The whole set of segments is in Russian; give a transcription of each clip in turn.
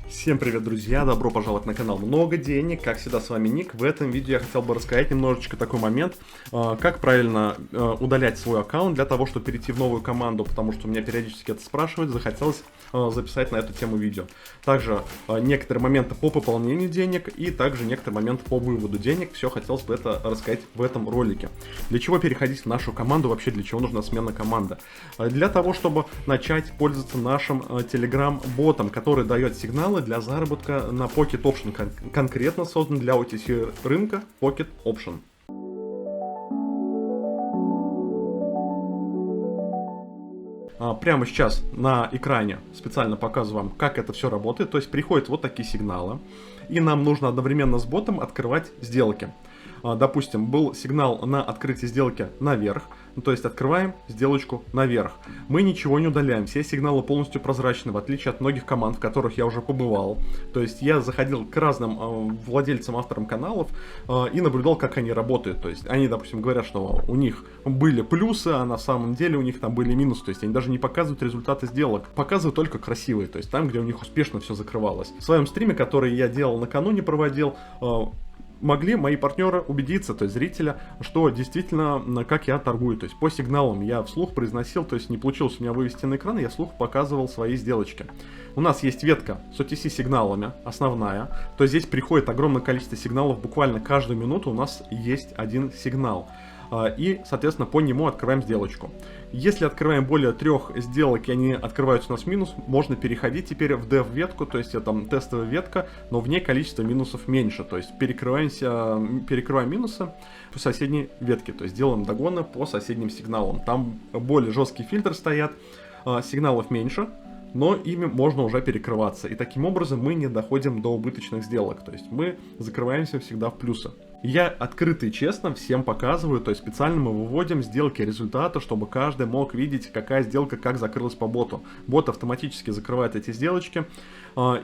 Всем привет, друзья! Добро пожаловать на канал Много Денег. Как всегда, с вами Ник. В этом видео я хотел бы рассказать немножечко такой момент, как правильно удалять свой аккаунт для того, чтобы перейти в новую команду, потому что меня периодически это спрашивают, захотелось записать на эту тему видео. Также некоторые моменты по пополнению денег и также некоторые моменты по выводу денег. Все хотелось бы это рассказать в этом ролике. Для чего переходить в нашу команду, вообще для чего нужна смена команды? Для того, чтобы начать пользоваться нашим Telegram-ботом, который дает сигналы для заработка на Pocket Option, конкретно создан для OTC рынка Pocket Option. Прямо сейчас на экране специально показываю вам, как это все работает. То есть приходят вот такие сигналы, и нам нужно одновременно с ботом открывать сделки. Допустим, был сигнал на открытие сделки наверх, то есть открываем сделочку наверх. Мы ничего не удаляем, все сигналы полностью прозрачны, в отличие от многих команд, в которых я уже побывал. То есть я заходил к разным владельцам, авторам каналов и наблюдал, как они работают. То есть они, допустим, говорят, что у них были плюсы, а на самом деле у них там были минусы. То есть они даже не показывают результаты сделок, показывают только красивые, то есть там, где у них успешно все закрывалось. В своем стриме, который я делал накануне, проводил, могли мои партнеры убедиться, то есть зрителя, что действительно, как я торгую. То есть по сигналам я вслух произносил, то есть не получилось у меня вывести на экран, я вслух показывал свои сделочки. У нас есть ветка с OTC сигналами, основная, то есть здесь приходит огромное количество сигналов, буквально каждую минуту у нас есть один сигнал. И, соответственно, по нему открываем сделочку. Если открываем более 3 сделок и они открываются у нас в минус, можно переходить теперь в dev-ветку, то есть это там тестовая ветка, но в ней количество минусов меньше. То есть перекрываем минусы по соседней ветке, то есть делаем догоны по соседним сигналам. Там более жесткий фильтр стоят, сигналов меньше, но ими можно уже перекрываться. И таким образом мы не доходим до убыточных сделок, то есть мы закрываемся всегда в плюсы. Я открыто и честно всем показываю, то есть специально мы выводим сделки результата, чтобы каждый мог видеть, какая сделка как закрылась по боту. Бот автоматически закрывает эти сделочки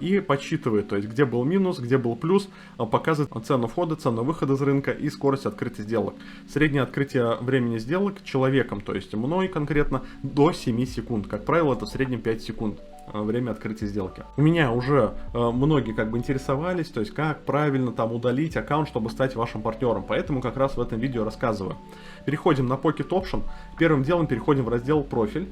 и подсчитывает, то есть где был минус, где был плюс, показывает цену входа, цену выхода из рынка и скорость открытия сделок. Среднее открытие времени сделок человеком, то есть мной конкретно, до 7 секунд. Как правило, это в среднем 5 секунд. Время открытия сделки. У меня уже многие интересовались, то есть как правильно там удалить аккаунт, чтобы стать вашим партнером. Поэтому как раз в этом видео рассказываю. Переходим на Pocket Option. Первым делом переходим в раздел «Профиль».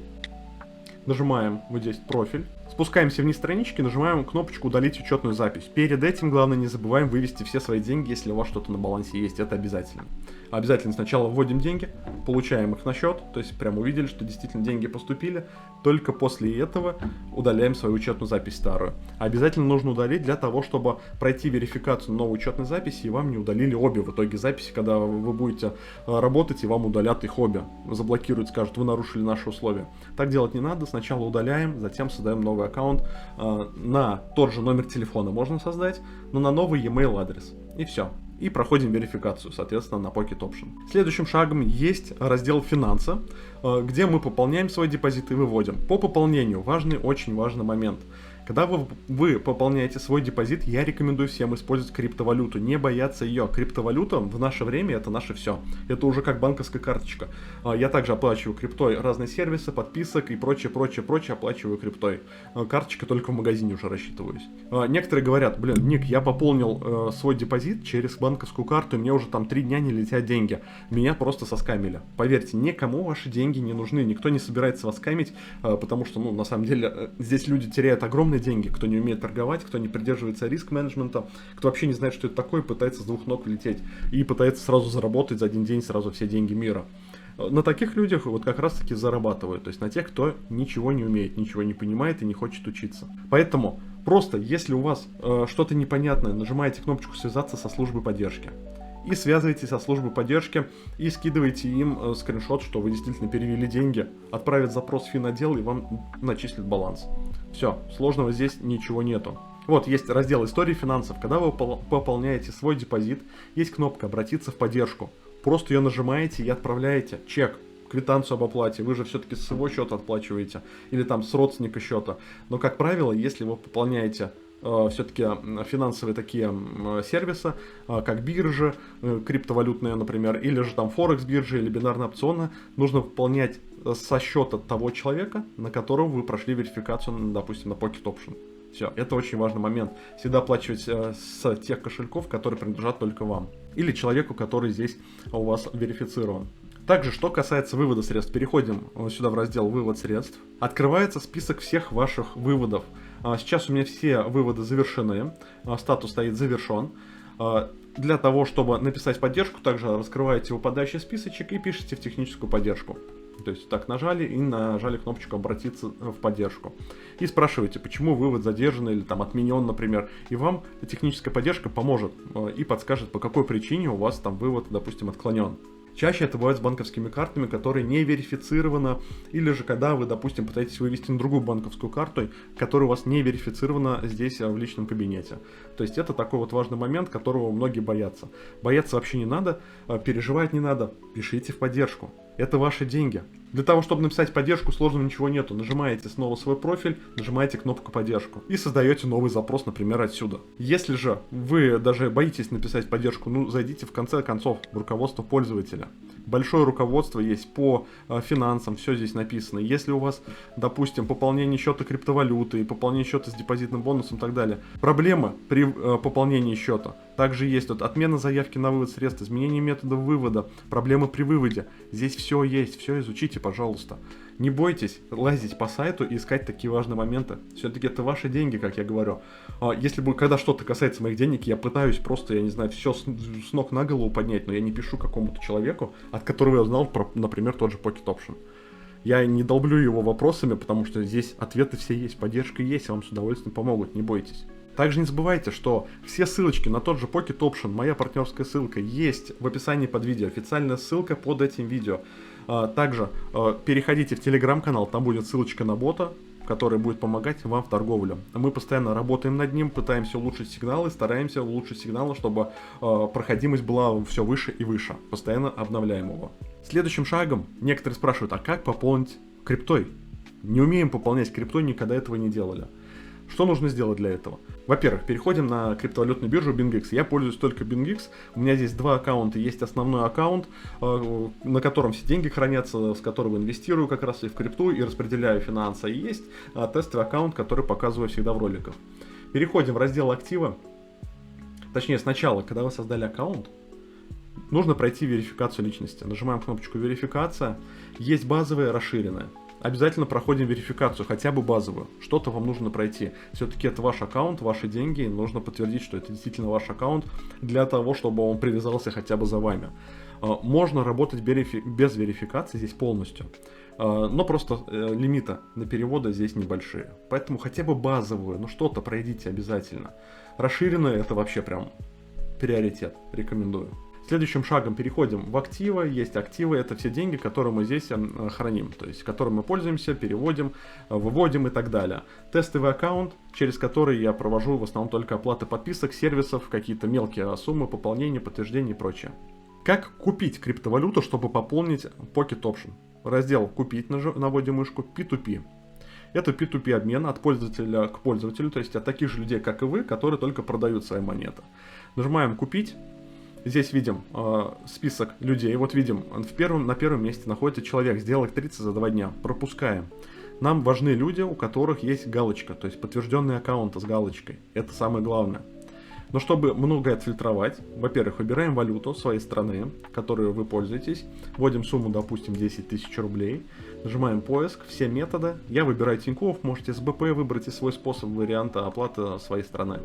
Нажимаем вот здесь «Профиль». Спускаемся вниз странички, нажимаем кнопочку «Удалить учетную запись». Перед этим, главное, не забываем вывести все свои деньги, если у вас что-то на балансе есть. Это обязательно. Обязательно сначала вводим деньги, получаем их на счет, то есть прям увидели, что действительно деньги поступили. Только после этого удаляем свою учетную запись старую. Обязательно нужно удалить для того, чтобы пройти верификацию новой учетной записи и вам не удалили обе в итоге записи, когда вы будете работать и вам удалят их обе. Заблокируют, скажут, вы нарушили наши условия. Так делать не надо, сначала удаляем, затем создаем новый аккаунт на тот же номер телефона можно создать, но на новый e-mail адрес. И все. И проходим верификацию, соответственно, на Pocket Option. Следующим шагом есть раздел «Финансы», где мы пополняем свой депозит и выводим. По пополнению очень важный момент. Когда вы пополняете свой депозит, я рекомендую всем использовать криптовалюту, не бояться ее. Криптовалюта в наше время это наше все. Это уже как банковская карточка. Я также оплачиваю криптой разные сервисы, подписок и прочее оплачиваю криптой. Карточка только в магазине уже рассчитываюсь. Некоторые говорят, блин, Ник, я пополнил свой депозит через банковскую карту, и мне уже там 3 дня не летят деньги. Меня просто соскамили. Поверьте, никому ваши деньги не нужны, никто не собирается вас скамить, потому что, на самом деле, здесь люди теряют огромные деньги, кто не умеет торговать, кто не придерживается риск-менеджмента, кто вообще не знает, что это такое, пытается с 2 ног влететь и пытается сразу заработать за один день сразу все деньги мира. На таких людях вот как раз таки зарабатывают, то есть на тех, кто ничего не умеет, ничего не понимает и не хочет учиться. Поэтому просто, если у вас что-то непонятное, нажимаете кнопочку «Связаться со службой поддержки». И связывайтесь со службой поддержки и скидывайте им скриншот, что вы действительно перевели деньги, отправят запрос в финотдел и вам начислят баланс. Все, сложного здесь ничего нету. Вот есть раздел «Истории финансов». Когда вы пополняете свой депозит, есть кнопка «Обратиться в поддержку». Просто ее нажимаете и отправляете чек, квитанцию об оплате. Вы же все-таки с своего счета отплачиваете или там с родственника счета. Но, как правило, если вы пополняете все-таки финансовые такие сервисы, как биржи, криптовалютные, например, или же там Форекс биржи или бинарные опционы, нужно выполнять со счета того человека, на которого вы прошли верификацию, допустим, на Pocket Option. Все, это очень важный момент. Всегда оплачивать с тех кошельков, которые принадлежат только вам. Или человеку, который здесь у вас верифицирован. Также, что касается вывода средств, переходим сюда в раздел «Вывод средств». Открывается список всех ваших выводов. Сейчас у меня все выводы завершены, статус стоит «Завершен». Для того, чтобы написать поддержку, также раскрываете выпадающий списочек и пишите в техническую поддержку. То есть так нажали и нажали кнопочку «Обратиться в поддержку». И спрашиваете, почему вывод задержан или там отменен, например. И вам техническая поддержка поможет и подскажет, по какой причине у вас там вывод, допустим, отклонен. Чаще это бывает с банковскими картами, которые не верифицированы, или же когда вы, допустим, пытаетесь вывести на другую банковскую карту, которая у вас не верифицирована здесь в личном кабинете. То есть это такой вот важный момент, которого многие боятся. Бояться вообще не надо, переживать не надо, пишите в поддержку. Это ваши деньги. Для того, чтобы написать поддержку, сложного ничего нету. Нажимаете снова свой профиль, нажимаете кнопку «Поддержку» и создаете новый запрос, например, отсюда. Если же вы даже боитесь написать поддержку, ну, зайдите в конце концов в руководство пользователя. Большое руководство есть по финансам, все здесь написано. Если у вас, допустим, пополнение счета криптовалюты, пополнение счета с депозитным бонусом и так далее, проблемы при пополнении счета. Также есть вот отмена заявки на вывод средств, изменение метода вывода, проблемы при выводе. Здесь все есть, все изучите, пожалуйста. Не бойтесь лазить по сайту и искать такие важные моменты. Все-таки это ваши деньги, как я говорю. Если бы, когда что-то касается моих денег, я пытаюсь просто, я не знаю, все с ног на голову поднять, но я не пишу какому-то человеку, от которого я узнал про, например, тот же Pocket Option. Я не долблю его вопросами, потому что здесь ответы все есть, поддержка есть, вам с удовольствием помогут, не бойтесь. Также не забывайте, что все ссылочки на тот же Pocket Option, моя партнерская ссылка, есть в описании под видео, официальная ссылка под этим видео. Также переходите в телеграм-канал, там будет ссылочка на бота, который будет помогать вам в торговле. Мы постоянно работаем над ним, пытаемся улучшить сигналы, стараемся улучшить сигналы, чтобы проходимость была все выше и выше. Постоянно обновляем его. Следующим шагом некоторые спрашивают, а как пополнить криптой? Не умеем пополнять криптой, никогда этого не делали. Что нужно сделать для этого? Во-первых, переходим на криптовалютную биржу BingX. Я пользуюсь только BingX. У меня здесь два аккаунта. Есть основной аккаунт, на котором все деньги хранятся, с которого инвестирую как раз и в крипту, и распределяю финансы. И есть тестовый аккаунт, который показываю всегда в роликах. Переходим в раздел актива. Точнее, сначала, когда вы создали аккаунт, нужно пройти верификацию личности. Нажимаем кнопочку «Верификация». Есть базовая, расширенная. Обязательно проходим верификацию, хотя бы базовую. Что-то вам нужно пройти. Все-таки это ваш аккаунт, ваши деньги. Нужно подтвердить, что это действительно ваш аккаунт, для того, чтобы он привязался хотя бы за вами. Можно работать без верификации здесь полностью. Но просто лимиты на переводы здесь небольшие. Поэтому хотя бы базовую, что-то пройдите обязательно. Расширенную это вообще прям приоритет. Рекомендую. Следующим шагом переходим в активы. Есть активы, это все деньги, которые мы здесь храним, то есть которыми мы пользуемся, переводим, выводим и так далее. Тестовый аккаунт, через который я провожу в основном только оплаты подписок, сервисов, какие-то мелкие суммы, пополнения, подтверждения и прочее. Как купить криптовалюту, чтобы пополнить Pocket Option? Раздел «Купить», наводим мышку, P2P. Это P2P обмен от пользователя к пользователю, то есть от таких же людей, как и вы, которые только продают свои монеты. Нажимаем «Купить». Здесь видим список людей. Вот видим, на первом месте находится человек, сделал 30 за 2 дня. Пропускаем. Нам важны люди, у которых есть галочка, то есть подтвержденные аккаунты с галочкой. Это самое главное. Но чтобы многое отфильтровать, во-первых, выбираем валюту своей страны, которой вы пользуетесь. Вводим сумму, допустим, 10 тысяч рублей. Нажимаем поиск, все методы. Я выбираю Тинькофф, можете СБП выбрать и свой способ варианта оплаты своей страны.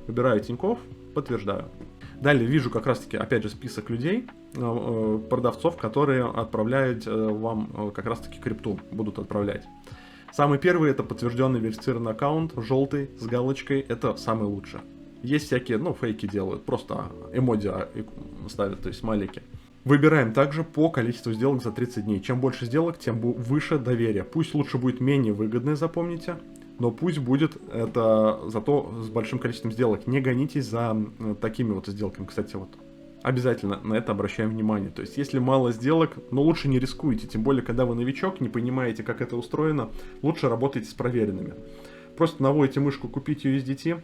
Выбираю Тинькофф, подтверждаю. Далее вижу как раз таки, опять же, список людей, продавцов, которые отправляют вам как раз таки крипту, будут отправлять. Самый первый это подтвержденный верифицированный аккаунт, желтый, с галочкой, это самый лучший. Есть всякие, фейки делают, просто эмодзи ставят, то есть смайлики. Выбираем также по количеству сделок за 30 дней. Чем больше сделок, тем выше доверие. Пусть лучше будет менее выгодное, запомните. Но пусть будет это зато с большим количеством сделок. Не гонитесь за такими вот сделками. Кстати, вот обязательно на это обращаем внимание. То есть, если мало сделок, но лучше не рискуйте. Тем более, когда вы новичок, не понимаете, как это устроено, лучше работайте с проверенными. Просто наводите мышку «Купить USDT».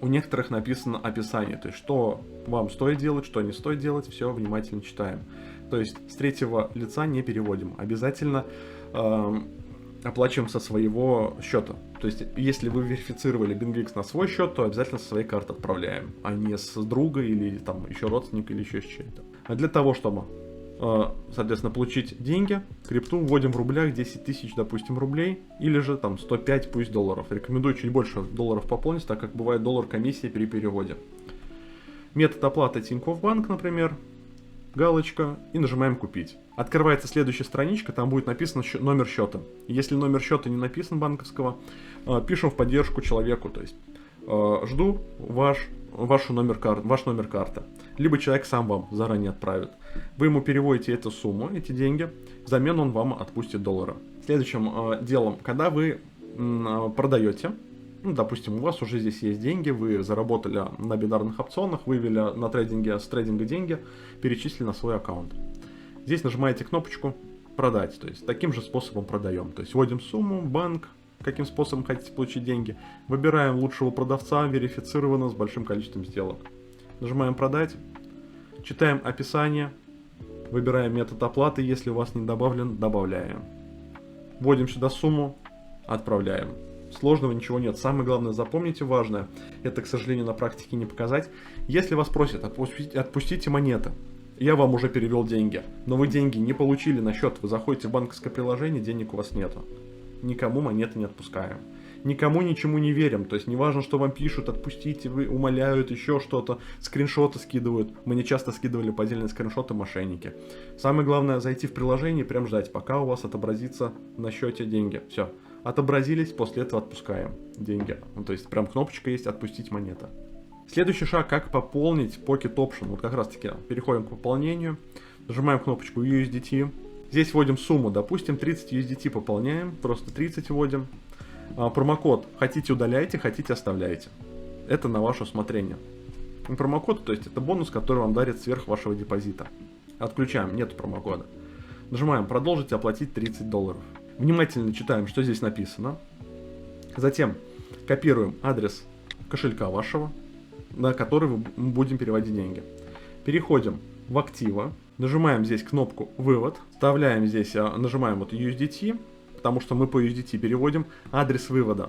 У некоторых написано описание. То есть, что вам стоит делать, что не стоит делать. Все внимательно читаем. То есть, с третьего лица не переводим. Обязательно оплачиваем со своего счета. То есть, если вы верифицировали BingX на свой счет, то обязательно со своей карты отправляем, а не с друга или там еще родственника или еще с чьей-то. А для того, чтобы, соответственно, получить деньги, крипту вводим в рублях 10 тысяч, допустим, рублей, или же там 105, пусть долларов. Рекомендую чуть больше долларов пополнить, так как бывает доллар комиссия при переводе. Метод оплаты Тинькофф Банк, например. Галочка и нажимаем «Купить». Открывается следующая страничка, там будет написан номер счета. Если номер счета не написан банковского, пишем в поддержку человеку, то есть жду ваш номер карты. Либо человек сам вам заранее отправит. Вы ему переводите эту сумму, эти деньги, взамен он вам отпустит доллары. Следующим делом, когда вы продаете, ну, допустим, у вас уже здесь есть деньги, вы заработали на бинарных опционах, вывели на трейдинге с трейдинга деньги, перечислили на свой аккаунт. Здесь нажимаете кнопочку «Продать», то есть таким же способом продаем. То есть вводим сумму, банк, каким способом хотите получить деньги, выбираем лучшего продавца, верифицированного с большим количеством сделок. Нажимаем «Продать», читаем описание, выбираем метод оплаты, если у вас не добавлен, добавляем. Вводим сюда сумму, отправляем. Сложного ничего нет. Самое главное, запомните важное, это, к сожалению, на практике не показать. Если вас просят отпустите монеты, я вам уже перевел деньги, но вы деньги не получили на счет, вы заходите в банковское приложение, денег у вас нету. Никому монеты не отпускаем. Никому ничему не верим, то есть не важно, что вам пишут, отпустите, вы умоляют, еще что-то, скриншоты скидывают. Мне часто скидывали поддельные скриншоты мошенники. Самое главное, зайти в приложение и прям ждать, пока у вас отобразится на счете деньги. Все. Отобразились, после этого отпускаем деньги. Ну, то есть прям кнопочка есть «Отпустить монеты». Следующий шаг, как пополнить Pocket Option. Вот как раз таки переходим к пополнению, нажимаем кнопочку USDT. Здесь вводим сумму, допустим, 30 USDT пополняем, просто 30 вводим. Промокод хотите удаляйте, хотите оставляйте. Это на ваше усмотрение. Промокод, то есть это бонус, который вам дарит сверх вашего депозита. Отключаем, нет промокода. Нажимаем «Продолжить оплатить $30». Внимательно читаем, что здесь написано. Затем копируем адрес кошелька вашего, на который мы будем переводить деньги. Переходим в активы, нажимаем здесь кнопку «Вывод», вставляем здесь, нажимаем вот USDT, потому что мы по USDT переводим адрес вывода.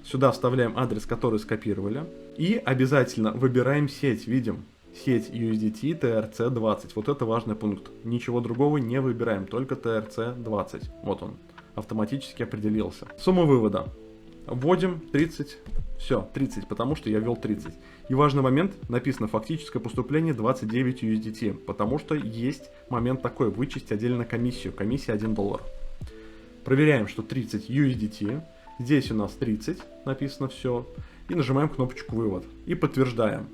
Сюда вставляем адрес, который скопировали. И обязательно выбираем сеть, видим. Сеть USDT TRC20. Вот это важный пункт. Ничего другого не выбираем, только TRC20. Вот он. Автоматически определился. Сумма вывода. Вводим 30. Все, 30, потому что я ввел 30. И важный момент, написано фактическое поступление 29 USDT, потому что есть момент такой, вычесть отдельно комиссию. Комиссия $1. Проверяем, что 30 USDT. Здесь у нас 30, написано все. И нажимаем кнопочку «Вывод». И подтверждаем.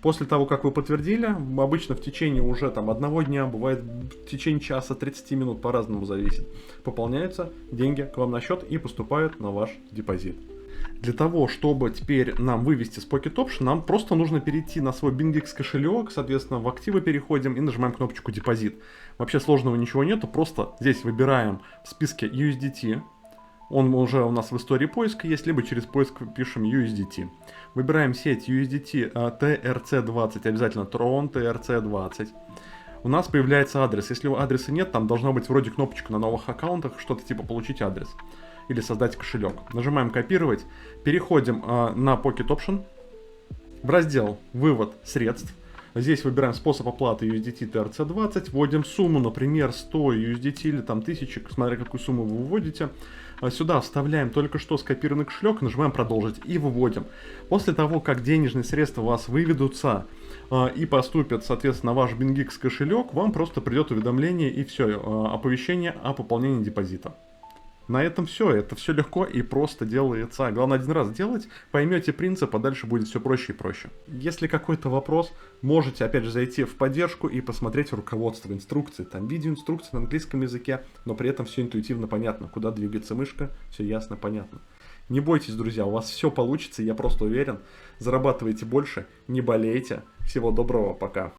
После того, как вы подтвердили, обычно в течение уже там одного дня, бывает в течение часа, 30 минут, по-разному зависит, пополняются деньги к вам на счет и поступают на ваш депозит. Для того, чтобы теперь нам вывести с Pocket Option, нам просто нужно перейти на свой BingX кошелек, соответственно, в активы переходим и нажимаем кнопочку «Депозит». Вообще сложного ничего нету, просто здесь выбираем в списке USDT. Он уже у нас в истории поиска есть, либо через поиск пишем USDT. Выбираем сеть USDT TRC20, обязательно Tron TRC20. У нас появляется адрес. Если адреса нет, там должна быть вроде кнопочка на новых аккаунтах, что-то типа «Получить адрес» или «Создать кошелек». Нажимаем «Копировать», переходим на Pocket Option, в раздел «Вывод средств». Здесь выбираем способ оплаты USDT TRC20, вводим сумму, например, 100 USDT или там 1000, смотря какую сумму вы вводите. Сюда вставляем только что скопированный кошелек, нажимаем «Продолжить» и выводим. После того, как денежные средства у вас выведутся и поступят, соответственно, на ваш BingX кошелек, вам просто придет уведомление и все, оповещение о пополнении депозита. На этом все. Это все легко и просто делается. Главное один раз делать, поймете принцип, а дальше будет все проще и проще. Если какой-то вопрос, можете опять же зайти в поддержку и посмотреть руководство, инструкции. Там видеоинструкции на английском языке, но при этом все интуитивно понятно. Куда двигается мышка, все ясно, понятно. Не бойтесь, друзья, у вас все получится, я просто уверен. Зарабатывайте больше, не болейте. Всего доброго, пока.